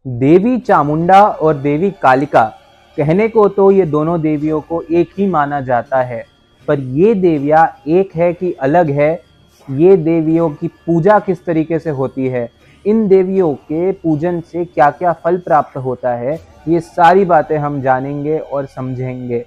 देवी चामुंडा और देवी कालिका, कहने को तो ये दोनों देवियों को एक ही माना जाता है, पर ये देवियाँ एक है कि अलग है। ये देवियों की पूजा किस तरीके से होती है, इन देवियों के पूजन से क्या क्या फल प्राप्त होता है, ये सारी बातें हम जानेंगे और समझेंगे।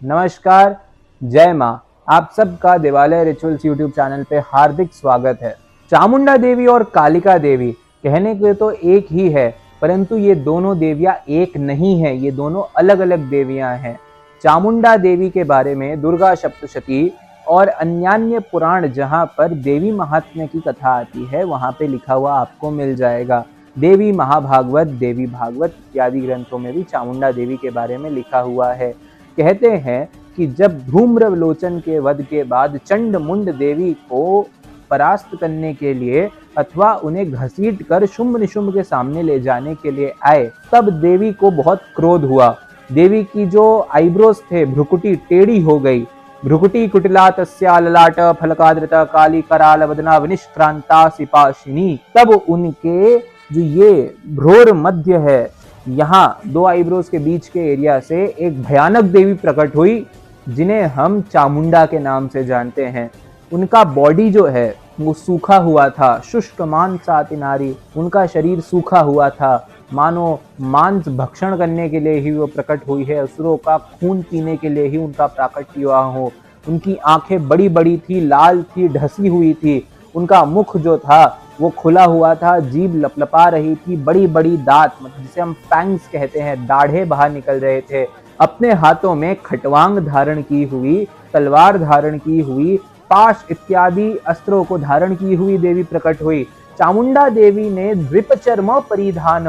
नमस्कार, जय माँ। आप सबका देवालय रिचुअल्स यूट्यूब चैनल पे हार्दिक स्वागत है। चामुंडा देवी और कालिका देवी कहने को तो एक ही है, परंतु ये दोनों देवियां एक नहीं है, ये दोनों अलग अलग देवियां हैं। चामुंडा देवी के बारे में दुर्गा सप्तशती और अन्यान्य पुराण जहां पर देवी महात्म्य की कथा आती है वहां पे लिखा हुआ आपको मिल जाएगा। देवी महाभागवत, देवी भागवत इत्यादि ग्रंथों में भी चामुंडा देवी के बारे में लिखा हुआ है। कहते हैं कि जब धूम्रलोचन के वध के बाद चंड मुंड देवी को परास्त करने के लिए अथवा उन्हें घसीट कर शुंभ निशुंभ के सामने ले जाने के लिए आए, तब देवी को बहुत क्रोध हुआ। देवी की जो आईब्रोज थे, भ्रुकुटी टेढ़ी हो गई। भ्रुकुटी कुटिला तस्या ललाट फलकादृत काली कराल वदना विनिष्क्रांता सिपाशिनी। तब उनके जो ये भ्रोर मध्य है, यहाँ दो आईब्रोज के बीच के एरिया से एक भयानक देवी प्रकट हुई, जिन्हें हम चामुंडा के नाम से जानते हैं। उनका बॉडी जो है वो सूखा हुआ था, शुष्क मांसाती नारी, उनका शरीर सूखा हुआ था, मानो मांस भक्षण करने के लिए ही वो प्रकट हुई है, असुरों का खून पीने के लिए ही उनका प्राकट्य हुआ हो। उनकी आंखें बड़ी बड़ी थी, लाल थी, ढसी हुई थी। उनका मुख जो था वो खुला हुआ था, जीभ लपलपा रही थी, बड़ी बड़ी दांत, मतलब जिसे हम फैंग्स कहते हैं, दाढ़े बाहर निकल रहे थे। अपने हाथों में खटवांग धारण की हुई, तलवार धारण की हुई, पाश इत्यादि अस्त्रों को धारण की हुई देवी प्रकट हुई। चामुंडा देवी ने द्विपचर्म परिधान,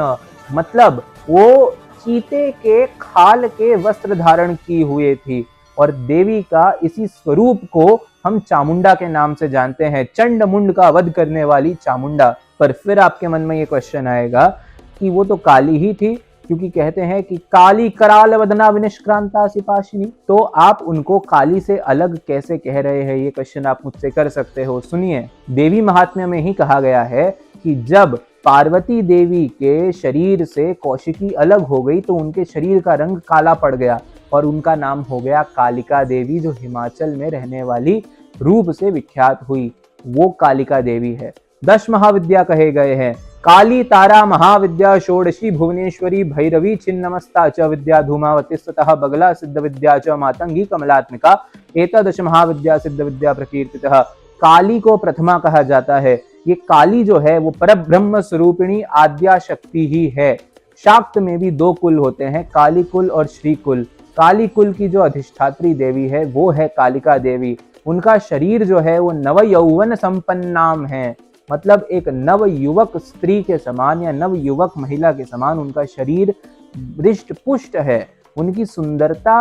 मतलब वो चीते के खाल के वस्त्र धारण की हुए थी, और देवी का इसी स्वरूप को हम चामुंडा के नाम से जानते हैं, चंड मुंड का वध करने वाली चामुंडा। पर फिर आपके मन में ये क्वेश्चन आएगा कि वो तो काली ही थी, क्योंकि कहते हैं कि काली कराल वदना विनिष्क्रांता सिपाशिनी, तो आप उनको काली से अलग कैसे कह रहे हैं, ये क्वेश्चन आप मुझसे कर सकते हो। सुनिए, देवी महात्म्य में ही कहा गया है कि जब पार्वती देवी के शरीर से कौशिकी अलग हो गई तो उनके शरीर का रंग काला पड़ गया और उनका नाम हो गया कालिका देवी, जो हिमाचल में रहने वाली रूप से विख्यात हुई, वो कालिका देवी है। 10 महाविद्या कहे गए हैं, काली तारा महाविद्या षोडशी भुवनेश्वरी भैरवी छिन्नमस्ता च विद्या धूमावती स्वतः बगला सिद्ध विद्या च मातंगी कमलात्मिका एतदश महाविद्या सिद्ध विद्या प्रकीर्तितः। काली को प्रथमा कहा जाता है। ये काली जो है वो परब्रह्म स्वरूपिणी आद्या शक्ति ही है। शाक्त में भी 2 कुल होते हैं, काली कुल और श्री कुल। काली कुल की जो अधिष्ठात्री देवी है वो है कालिका देवी। उनका शरीर जो है वो नव यौवन संपन्नाम है, मतलब एक नव युवक स्त्री के समान या नव युवक महिला के समान उनका शरीर हृष्ट पुष्ट है। उनकी सुंदरता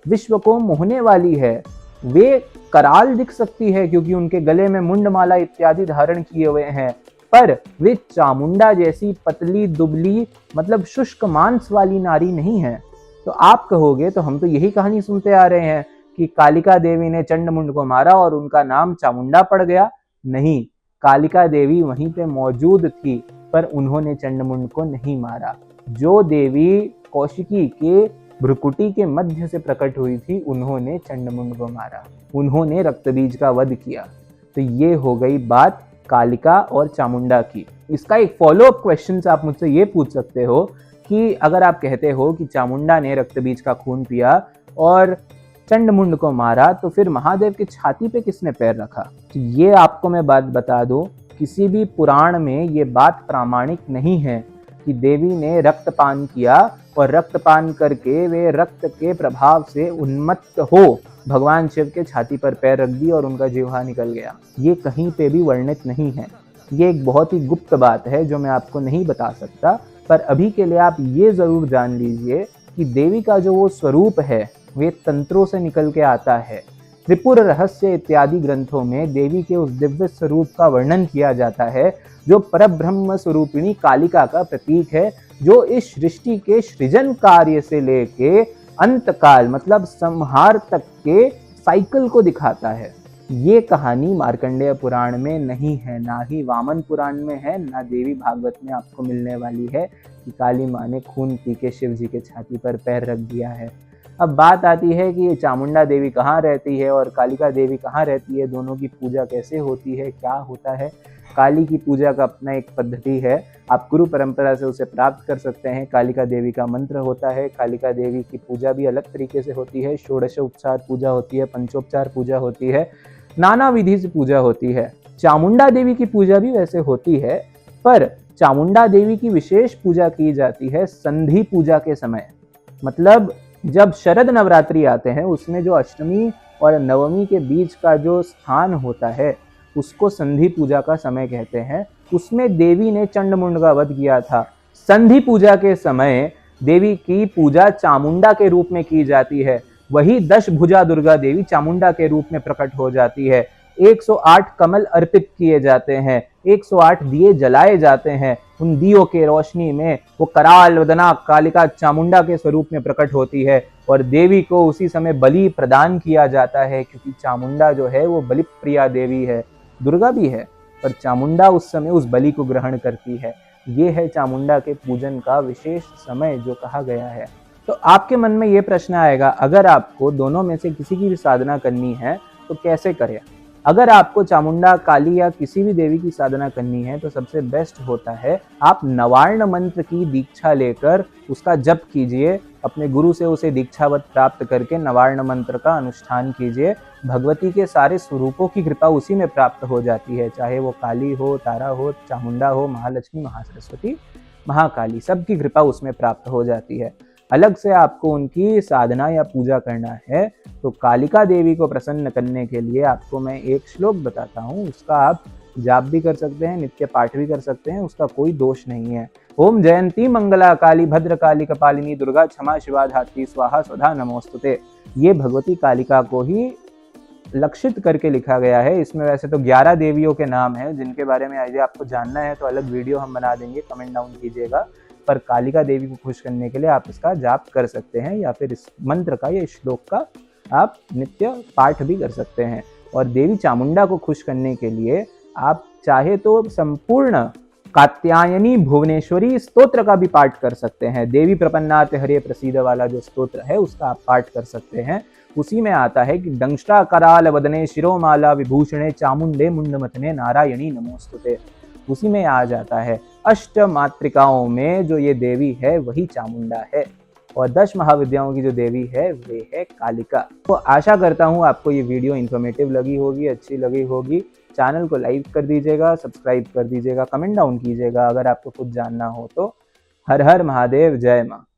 विश्व को मोहने वाली है। वे कराल दिख सकती है क्योंकि उनके गले में मुंडमाला इत्यादि धारण किए हुए हैं, पर वे चामुंडा जैसी पतली दुबली, मतलब शुष्क मांस वाली नारी नहीं है। तो आप कहोगे तो हम तो यही कहानी सुनते आ रहे हैं कि कालिका देवी ने चंडमुंड को मारा और उनका नाम चामुंडा पड़ गया। नहीं, कालिका देवी वहीं पे मौजूद थी, पर उन्होंने चंडमुंड को नहीं मारा। जो देवी कौशिकी के भ्रुकुटी के मध्य से प्रकट हुई थी, उन्होंने चंडमुंड को मारा, उन्होंने रक्तबीज का वध किया। तो ये हो गई बात कालिका और चामुंडा की। इसका एक फॉलोअप क्वेश्चन आप मुझसे ये पूछ सकते हो कि अगर आप कहते हो कि चामुंडा ने रक्तबीज का खून पिया और चंडमुंड को मारा, तो फिर महादेव की छाती पे किसने पैर रखा? तो ये आपको मैं बात बता दूं, किसी भी पुराण में ये बात प्रामाणिक नहीं है कि देवी ने रक्तपान किया और रक्तपान करके वे रक्त के प्रभाव से उन्मत्त हो भगवान शिव के छाती पर पैर रख दी और उनका जीवा निकल गया। ये कहीं पे भी वर्णित नहीं है। ये एक बहुत ही गुप्त बात है जो मैं आपको नहीं बता सकता, पर अभी के लिए आप ये जरूर जान लीजिए कि देवी का जो वो स्वरूप है वे तंत्रों से निकल के आता है। त्रिपुर रहस्य इत्यादि ग्रंथों में देवी के उस दिव्य स्वरूप का वर्णन किया जाता है, जो परब्रह्म स्वरूपिणी कालिका का प्रतीक है, जो इस सृष्टि के सृजन कार्य से लेके अंत काल, मतलब संहार तक के साइकिल को दिखाता है। ये कहानी मार्कंडेय पुराण में नहीं है, ना ही वामन पुराण में है, ना देवी भागवत में आपको मिलने वाली है कि काली माँ ने खून पी के शिव जी के छाती पर पैर रख दिया है। अब बात आती है कि ये चामुंडा देवी कहाँ रहती है और कालिका देवी कहाँ रहती है, दोनों की पूजा कैसे होती है, क्या होता है। काली की पूजा का अपना एक पद्धति है, आप गुरु परंपरा से उसे प्राप्त कर सकते हैं। कालिका देवी का मंत्र होता है, कालिका देवी की पूजा भी अलग तरीके से होती है, षोडशोपचार पूजा होती है, पंचोपचार पूजा होती है, नाना विधि से पूजा होती है। चामुंडा देवी की पूजा भी वैसे होती है, पर चामुंडा देवी की विशेष पूजा की जाती है संधि पूजा के समय। मतलब जब शरद नवरात्रि आते हैं उसमें जो अष्टमी और नवमी के बीच का जो स्थान होता है उसको संधि पूजा का समय कहते हैं। उसमें देवी ने चंडमुंड का वध किया था। संधि पूजा के समय देवी की पूजा चामुंडा के रूप में की जाती है। वही 10 भुजा दुर्गा देवी चामुंडा के रूप में प्रकट हो जाती है। 108 कमल अर्पित किए जाते हैं, 108 दिए जलाए जाते हैं। उन दियों के रोशनी में वो कराल वदना कालिका चामुंडा के स्वरूप में प्रकट होती है और देवी को उसी समय बलि प्रदान किया जाता है, क्योंकि चामुंडा जो है वो बलि प्रिया देवी है, दुर्गा भी है, पर चामुंडा उस समय उस बलि को ग्रहण करती है। ये है चामुंडा के पूजन का विशेष समय जो कहा गया है। तो आपके मन में ये प्रश्न आएगा, अगर आपको दोनों में से किसी की भी साधना करनी है तो कैसे करें। अगर आपको चामुंडा, काली या किसी भी देवी की साधना करनी है तो सबसे बेस्ट होता है आप नवार्ण मंत्र की दीक्षा लेकर उसका जप कीजिए, अपने गुरु से उसे दीक्षावत प्राप्त करके नवार्ण मंत्र का अनुष्ठान कीजिए। भगवती के सारे स्वरूपों की कृपा उसी में प्राप्त हो जाती है, चाहे वो काली हो, तारा हो, चामुंडा हो, महालक्ष्मी, महासरस्वती, महाकाली, सबकी कृपा उसमें प्राप्त हो जाती है। अलग से आपको उनकी साधना या पूजा करना है तो कालिका देवी को प्रसन्न करने के लिए आपको मैं एक श्लोक बताता हूँ, उसका आप जाप भी कर सकते हैं, नित्य पाठ भी कर सकते हैं, उसका कोई दोष नहीं है। ओम जयंती मंगला काली भद्र काली कपालिनी दुर्गा क्षमा शिवा धात्री स्वाहा स्वधा नमोस्तुते। ये भगवती कालिका को ही लक्षित करके लिखा गया है। इसमें वैसे तो 11 देवियों के नाम हैं जिनके बारे में यदि आपको जानना है तो अलग वीडियो हम बना देंगे, कमेंट डाउन कीजिएगा। पर कालिका देवी को खुश करने के लिए आप इसका जाप कर सकते हैं या फिर इस मंत्र का या श्लोक का आप नित्य पाठ भी कर सकते हैं। और देवी चामुंडा को खुश करने के लिए आप चाहे तो संपूर्ण कात्यायनी भुवनेश्वरी स्तोत्र का भी पाठ कर सकते हैं। देवी प्रपन्नाते हरे प्रसीद वाला जो स्तोत्र है उसका आप पाठ कर सकते हैं। उसी में आता है कि दंष्टा कराल वदने शिरोमाला विभूषणे चामुंडे मुंडमथने नारायणी नमोस्तुते। उसी में आ जाता है अष्ट मातृकाओं में जो ये देवी है वही चामुंडा है और 10 महाविद्याओं की जो देवी है वे है कालिका। तो आशा करता हूँ आपको ये वीडियो इन्फॉर्मेटिव लगी होगी, अच्छी लगी होगी। चैनल को लाइक कर दीजिएगा, सब्सक्राइब कर दीजिएगा, कमेंट डाउन कीजिएगा अगर आपको कुछ जानना हो तो। हर हर महादेव, जय माँ।